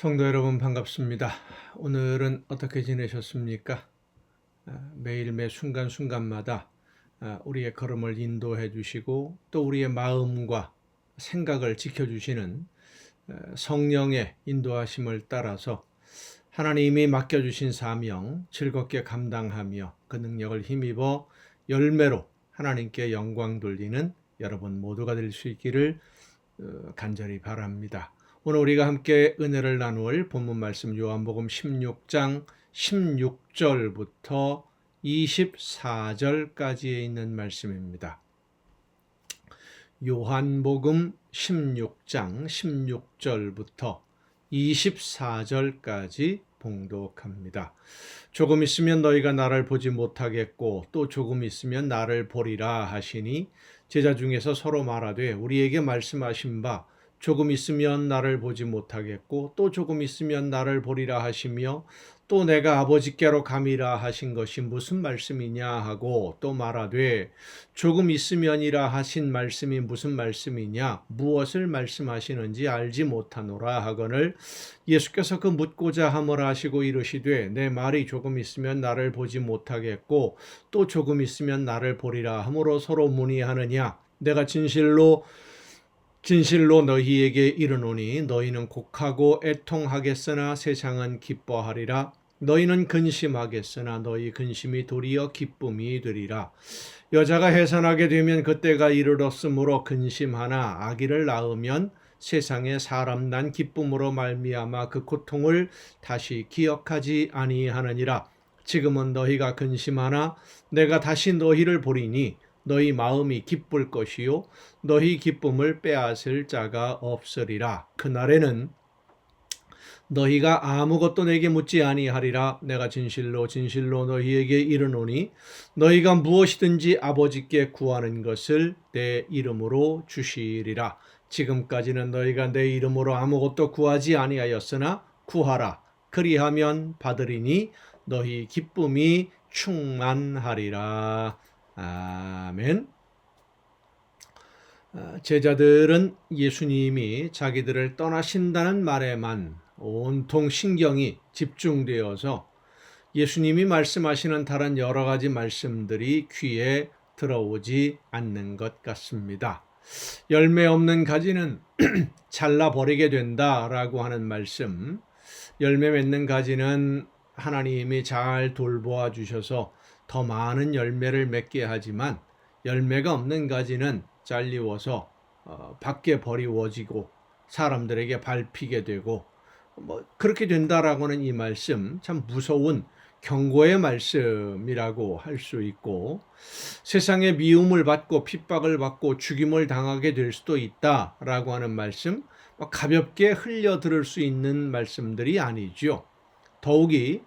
성도 여러분 반갑습니다. 오늘은 어떻게 지내셨습니까? 매일 매 순간순간마다 우리의 걸음을 인도해 주시고 또 우리의 마음과 생각을 지켜주시는 성령의 인도하심을 따라서 하나님이 맡겨주신 사명 즐겁게 감당하며 그 능력을 힘입어 열매로 하나님께 영광 돌리는 여러분 모두가 될 수 있기를 간절히 바랍니다. 오늘 우리가 함께 은혜를 나눌 본문 말씀 요한복음 16장 16절부터 24절까지에 있는 말씀입니다. 요한복음 16장 16절부터 24절까지 봉독합니다. 조금 있으면 너희가 나를 보지 못하겠고 또 조금 있으면 나를 보리라 하시니 제자 중에서 서로 말하되 우리에게 말씀하신 바 조금 있으면 나를 보지 못하겠고 또 조금 있으면 나를 보리라 하시며 또 내가 아버지께로 감이라 하신 것이 무슨 말씀이냐 하고 또 말하되 조금 있으면이라 하신 말씀이 무슨 말씀이냐 무엇을 말씀하시는지 알지 못하노라 하거늘 예수께서 그 묻고자 함을 하시고 이르시되 내 말이 조금 있으면 나를 보지 못하겠고 또 조금 있으면 나를 보리라 하므로 서로 문의하느냐 내가 진실로 너희에게 이르노니 너희는 곡하고 애통하겠으나 세상은 기뻐하리라. 너희는 근심하겠으나 너희 근심이 도리어 기쁨이 되리라. 여자가 해산하게 되면 그때가 이르렀으므로 근심하나 아기를 낳으면 세상에 사람 난 기쁨으로 말미암아 그 고통을 다시 기억하지 아니하느니라. 지금은 너희가 근심하나 내가 다시 너희를 보리니 너희 마음이 기쁠 것이요 너희 기쁨을 빼앗을 자가 없으리라. 그날에는 너희가 아무것도 내게 묻지 아니하리라. 내가 진실로 너희에게 이르노니 너희가 무엇이든지 아버지께 구하는 것을 내 이름으로 주시리라. 지금까지는 너희가 내 이름으로 아무것도 구하지 아니하였으나 구하라. 그리하면 받으리니 너희 기쁨이 충만하리라. 아멘. 제자들은 예수님이 자기들을 떠나신다는 말에만 온통 신경이 집중되어서 예수님이 말씀하시는 다른 여러 가지 말씀들이 귀에 들어오지 않는 것 같습니다. 열매 없는 가지는 잘라버리게 된다라고 하는 말씀, 열매 맺는 가지는 하나님이 잘 돌보아 주셔서 더 많은 열매를 맺게 하지만 열매가 없는 가지는 잘리워서 밖에 버리워지고 사람들에게 밟히게 되고 그렇게 된다라고는 이 말씀 참 무서운 경고의 말씀이라고 할 수 있고 세상에 미움을 받고 핍박을 받고 죽임을 당하게 될 수도 있다라고 하는 말씀 가볍게 흘려 들을 수 있는 말씀들이 아니죠. 더욱이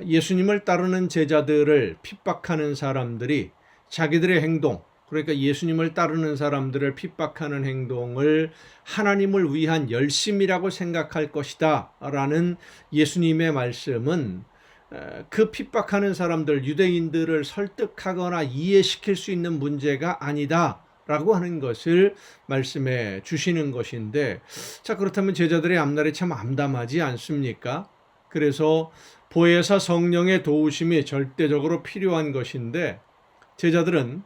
예수님을 따르는 제자들을 핍박하는 사람들이 자기들의 행동, 그러니까 예수님을 따르는 사람들을 핍박하는 행동을 하나님을 위한 열심이라고 생각할 것이다 라는 예수님의 말씀은 그 핍박하는 사람들, 유대인들을 설득하거나 이해시킬 수 있는 문제가 아니다 라고 하는 것을 말씀해 주시는 것인데, 자, 그렇다면 제자들의 앞날이 참 암담하지 않습니까? 그래서 보혜사 성령의 도우심이 절대적으로 필요한 것인데 제자들은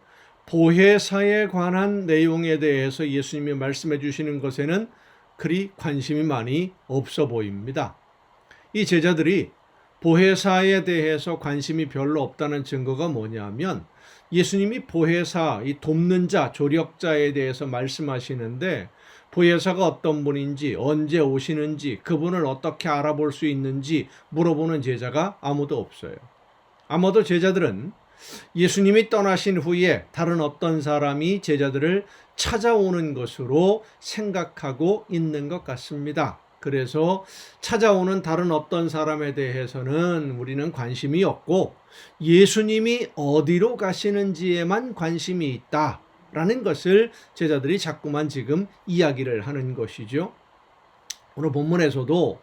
보혜사에 관한 내용에 대해서 예수님이 말씀해 주시는 것에는 그리 관심이 많이 없어 보입니다. 이 제자들이 보혜사에 대해서 관심이 별로 없다는 증거가 뭐냐면 예수님이 보혜사, 이 돕는 자, 조력자에 대해서 말씀하시는데 보혜사가 어떤 분인지 언제 오시는지 그분을 어떻게 알아볼 수 있는지 물어보는 제자가 아무도 없어요. 아마도 제자들은 예수님이 떠나신 후에 다른 어떤 사람이 제자들을 찾아오는 것으로 생각하고 있는 것 같습니다. 그래서 찾아오는 다른 어떤 사람에 대해서는 우리는 관심이 없고 예수님이 어디로 가시는지에만 관심이 있다 라는 것을 제자들이 자꾸만 지금 이야기를 하는 것이죠. 오늘 본문에서도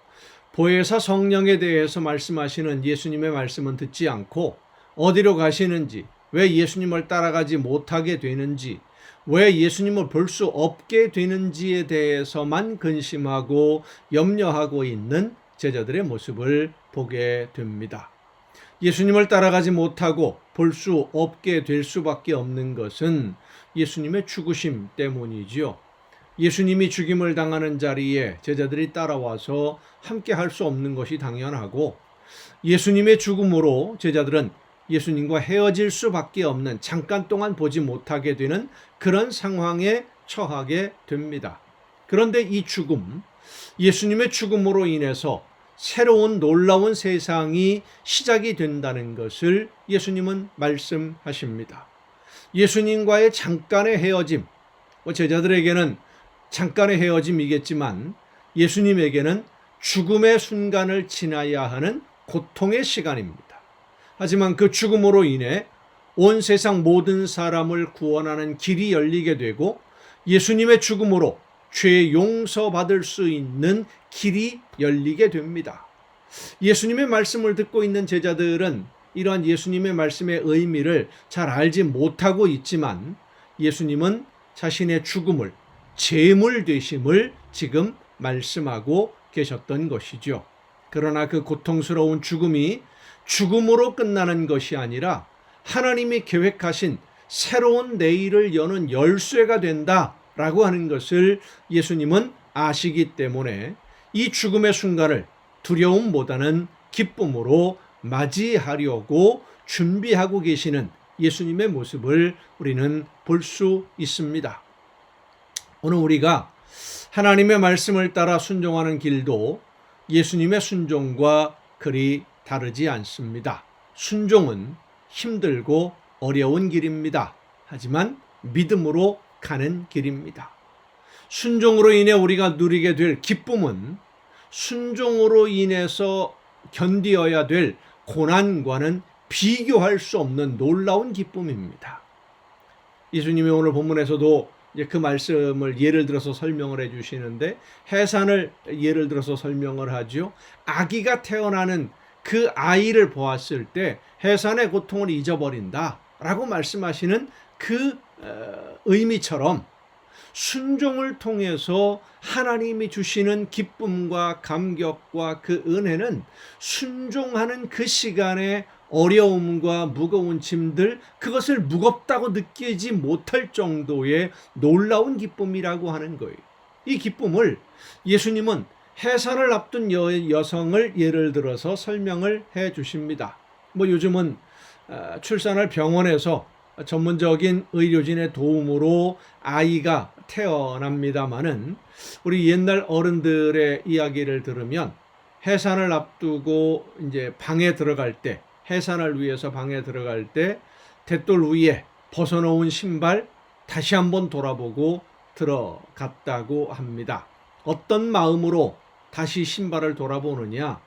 보혜사 성령에 대해서 말씀하시는 예수님의 말씀은 듣지 않고 어디로 가시는지, 왜 예수님을 따라가지 못하게 되는지, 왜 예수님을 볼 수 없게 되는지에 대해서만 근심하고 염려하고 있는 제자들의 모습을 보게 됩니다. 예수님을 따라가지 못하고 볼 수 없게 될 수밖에 없는 것은 예수님의 죽으심 때문이지요. 예수님이 죽임을 당하는 자리에 제자들이 따라와서 함께 할 수 없는 것이 당연하고, 예수님의 죽음으로 제자들은 예수님과 헤어질 수밖에 없는, 잠깐 동안 보지 못하게 되는 그런 상황에 처하게 됩니다. 그런데 이 죽음, 예수님의 죽음으로 인해서 새로운 놀라운 세상이 시작이 된다는 것을 예수님은 말씀하십니다. 예수님과의 잠깐의 헤어짐, 제자들에게는 잠깐의 헤어짐이겠지만 예수님에게는 죽음의 순간을 지나야 하는 고통의 시간입니다. 하지만 그 죽음으로 인해 온 세상 모든 사람을 구원하는 길이 열리게 되고, 예수님의 죽음으로 죄 용서받을 수 있는 길이 열리게 됩니다. 예수님의 말씀을 듣고 있는 제자들은 이러한 예수님의 말씀의 의미를 잘 알지 못하고 있지만, 예수님은 자신의 죽음을, 제물 되심을 지금 말씀하고 계셨던 것이죠. 그러나 그 고통스러운 죽음이 죽음으로 끝나는 것이 아니라 하나님이 계획하신 새로운 내일을 여는 열쇠가 된다라고 하는 것을 예수님은 아시기 때문에 이 죽음의 순간을 두려움보다는 기쁨으로 맞이하려고 준비하고 계시는 예수님의 모습을 우리는 볼 수 있습니다. 오늘 우리가 하나님의 말씀을 따라 순종하는 길도 예수님의 순종과 그리 다르지 않습니다. 순종은 힘들고 어려운 길입니다. 하지만 믿음으로 가는 길입니다. 순종으로 인해 우리가 누리게 될 기쁨은 순종으로 인해서 견디어야 될 고난과는 비교할 수 없는 놀라운 기쁨입니다. 예수님이 오늘 본문에서도 그 말씀을 예를 들어서 설명을 해주시는데, 해산을 예를 들어서 설명을 하죠. 아기가 태어나는 그 아이를 보았을 때 해산의 고통을 잊어버린다 라고 말씀하시는 그 의미처럼, 순종을 통해서 하나님이 주시는 기쁨과 감격과 그 은혜는 순종하는 그 시간에 어려움과 무거운 짐들, 그것을 무겁다고 느끼지 못할 정도의 놀라운 기쁨이라고 하는 거예요. 이 기쁨을 예수님은 해산을 앞둔 여성을 예를 들어서 설명을 해 주십니다. 요즘은 출산할 병원에서 전문적인 의료진의 도움으로 아이가 태어납니다마는, 우리 옛날 어른들의 이야기를 들으면 해산을 앞두고 이제 방에 들어갈 때, 해산을 위해서 방에 들어갈 때 돛돌 위에 벗어놓은 신발 다시 한번 돌아보고 들어갔다고 합니다. 어떤 마음으로 다시 신발을 돌아보느냐,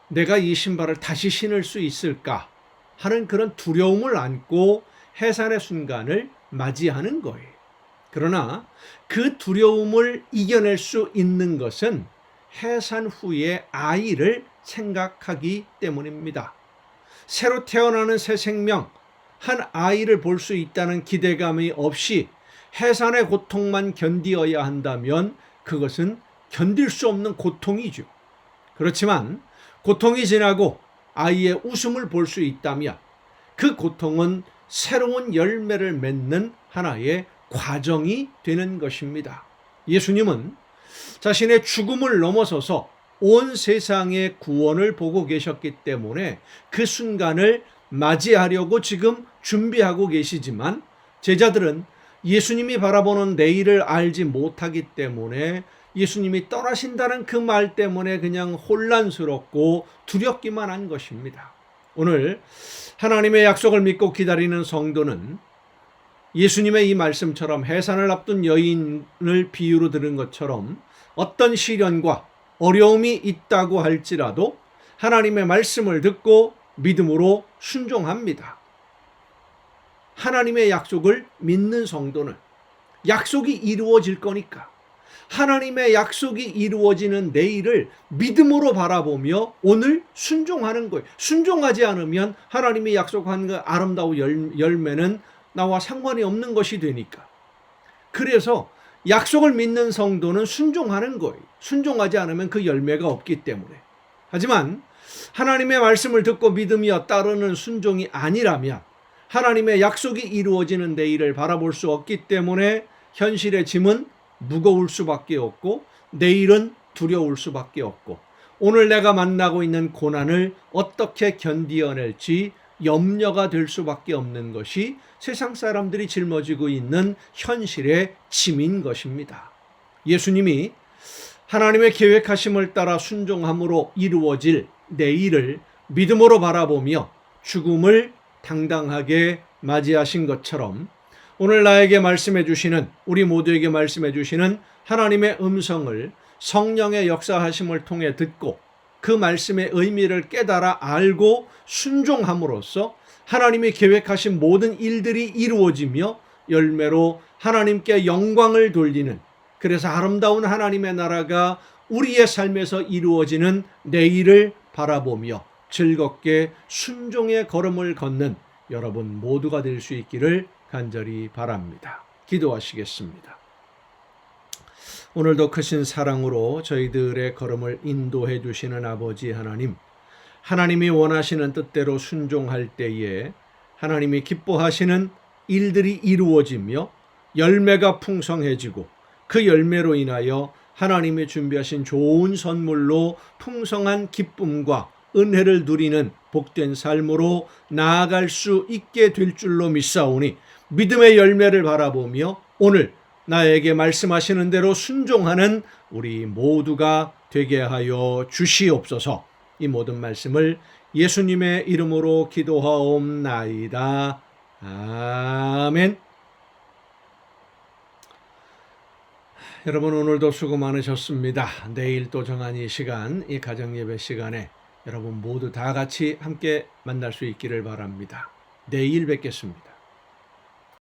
내가 이 신발을 다시 신을 수 있을까 하는 그런 두려움을 안고 해산의 순간을 맞이하는 거예요. 그러나 그 두려움을 이겨낼 수 있는 것은 해산 후에 아이를 생각하기 때문입니다. 새로 태어나는 새 생명, 한 아이를 볼 수 있다는 기대감이 없이 해산의 고통만 견디어야 한다면 그것은 견딜 수 없는 고통이죠. 그렇지만 고통이 지나고 아이의 웃음을 볼 수 있다면 그 고통은 새로운 열매를 맺는 하나의 과정이 되는 것입니다. 예수님은 자신의 죽음을 넘어서서 온 세상의 구원을 보고 계셨기 때문에 그 순간을 맞이하려고 지금 준비하고 계시지만, 제자들은 예수님이 바라보는 내일을 알지 못하기 때문에 예수님이 떠나신다는 그 말 때문에 그냥 혼란스럽고 두렵기만 한 것입니다. 오늘 하나님의 약속을 믿고 기다리는 성도는 예수님의 이 말씀처럼 해산을 앞둔 여인을 비유로 들은 것처럼 어떤 시련과 어려움이 있다고 할지라도 하나님의 말씀을 듣고 믿음으로 순종합니다. 하나님의 약속을 믿는 성도는 약속이 이루어질 거니까 하나님의 약속이 이루어지는 내일을 믿음으로 바라보며 오늘 순종하는 거예요. 순종하지 않으면 하나님이 약속한 그 아름다운 열매는 나와 상관이 없는 것이 되니까. 그래서 약속을 믿는 성도는 순종하는 거예요. 순종하지 않으면 그 열매가 없기 때문에. 하지만 하나님의 말씀을 듣고 믿음이여 따르는 순종이 아니라면 하나님의 약속이 이루어지는 내일을 바라볼 수 없기 때문에 현실의 짐은 무거울 수밖에 없고 내일은 두려울 수밖에 없고 오늘 내가 만나고 있는 고난을 어떻게 견디어낼지 염려가 될 수밖에 없는 것이 세상 사람들이 짊어지고 있는 현실의 짐인 것입니다. 예수님이 하나님의 계획하심을 따라 순종함으로 이루어질 내일을 믿음으로 바라보며 죽음을 당당하게 맞이하신 것처럼 오늘 나에게 말씀해 주시는, 우리 모두에게 말씀해 주시는 하나님의 음성을 성령의 역사하심을 통해 듣고 그 말씀의 의미를 깨달아 알고 순종함으로써 하나님이 계획하신 모든 일들이 이루어지며 열매로 하나님께 영광을 돌리는, 그래서 아름다운 하나님의 나라가 우리의 삶에서 이루어지는 내일을 바라보며 즐겁게 순종의 걸음을 걷는 여러분 모두가 될 수 있기를 간절히 바랍니다. 기도하시겠습니다. 오늘도 크신 사랑으로 저희들의 걸음을 인도해 주시는 아버지 하나님, 하나님이 원하시는 뜻대로 순종할 때에 하나님이 기뻐하시는 일들이 이루어지며 열매가 풍성해지고 그 열매로 인하여 하나님이 준비하신 좋은 선물로 풍성한 기쁨과 은혜를 누리는 복된 삶으로 나아갈 수 있게 될 줄로 믿사오니 믿음의 열매를 바라보며 오늘 나에게 말씀하시는 대로 순종하는 우리 모두가 되게 하여 주시옵소서. 이 모든 말씀을 예수님의 이름으로 기도하옵나이다. 아멘. 여러분 오늘도 수고 많으셨습니다. 내일 또 정한 이 시간, 이 가정예배 시간에 여러분 모두 다 같이 함께 만날 수 있기를 바랍니다. 내일 뵙겠습니다.